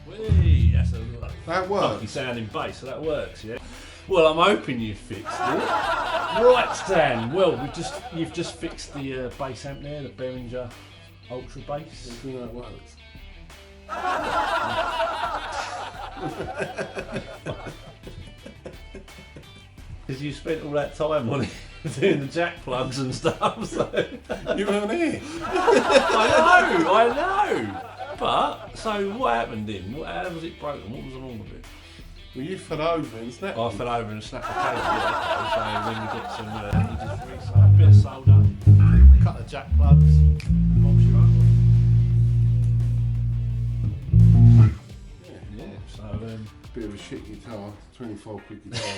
Whee, that's a That works. funky sounding bass, so that works, yeah. Well, I'm hoping you fixed it. Right, Stan. Well, you've just fixed the bass amp there, the Behringer Ultra Bass. You know it works. Because you spent all that time on it doing the jack plugs and stuff, so You weren't here. I know. But so what happened then? How was it broken? What was wrong with it? Well, you fell over and snapped. I fell over and snapped the cable. Yeah, so then we got some, you just a bit of solder, cut the jack plugs, box you up. Yeah. So Bit of a shit guitar, 24 quid guitar.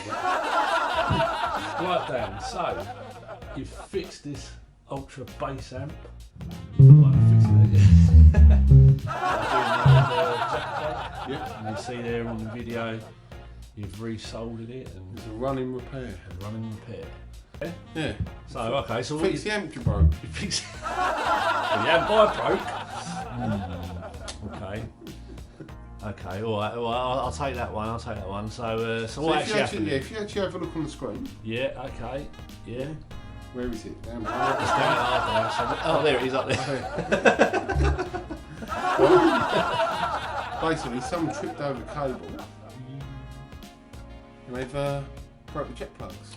right Dan. So you fixed this ultra bass amp. Well, fixing it. Jack plug. Yeah. And you see there on the video, you've resoldered it and It's a running repair. running repair. Yeah. So okay, so what Fix the amp you broke. you fix it? Well, yeah, broke. Okay. Okay, all right. Well, I'll take that one. So, so what if you actually happened? if you actually have a look on the screen, Yeah. Okay. Yeah. where is it? Down It's below. down oh, there it is up there. Basically, someone tripped over the cable and they've broke the jet plugs.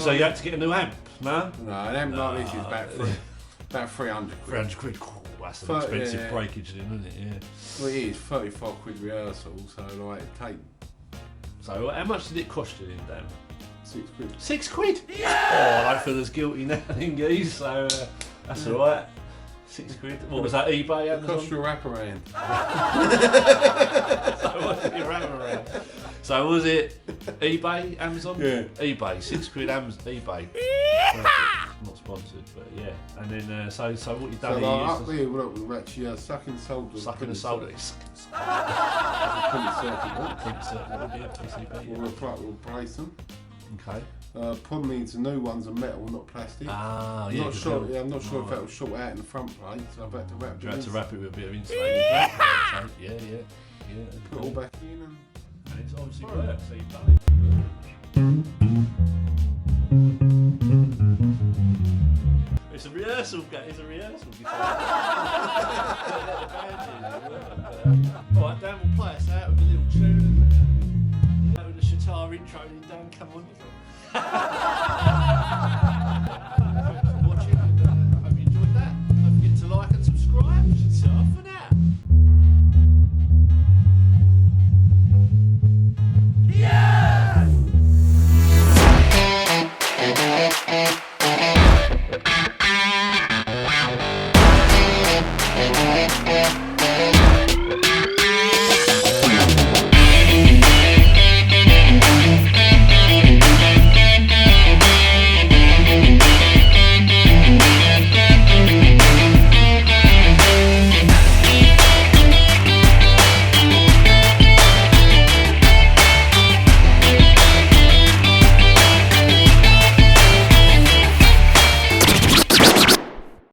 So you had to get a new amp, no? No, an amp like this is about 300 quid. 300 quid. Cool. That's an 30, expensive yeah. breakage then, isn't it? Yeah. Well, it is 35 quid rehearsal, so like it take So how much did it cost you then, Dan? 6 quid. 6 quid? Yeah! Oh, I don't feel as guilty now, Geese, so that's alright. 6 quid. What was that, eBay, It cost Amazon? you a wraparound. So what did you ram around? So was it eBay, Amazon? Yeah. eBay, 6 quid eBay. Not sponsored, but yeah. And then, so what you So done like here up there, look, we're actually sucking solder. sucking the solder. Printed circuit. Print circuit, yeah, PCB, We'll replace them. yeah. Okay. Probably needs the new ones are metal, not plastic. Ah, I'm yeah. not 'cause sure. they'll- Yeah, I'm not sure if Right. that will short out in the front plate, so I've had to wrap You it had to in. wrap it with a bit of insulated tape. Yeah. Put it all back in and And it's obviously worked, so you've done it. It's a rehearsal guitar. Alright, Dan will play us out with a little tune. With the Shatar intro, then Dan, come on.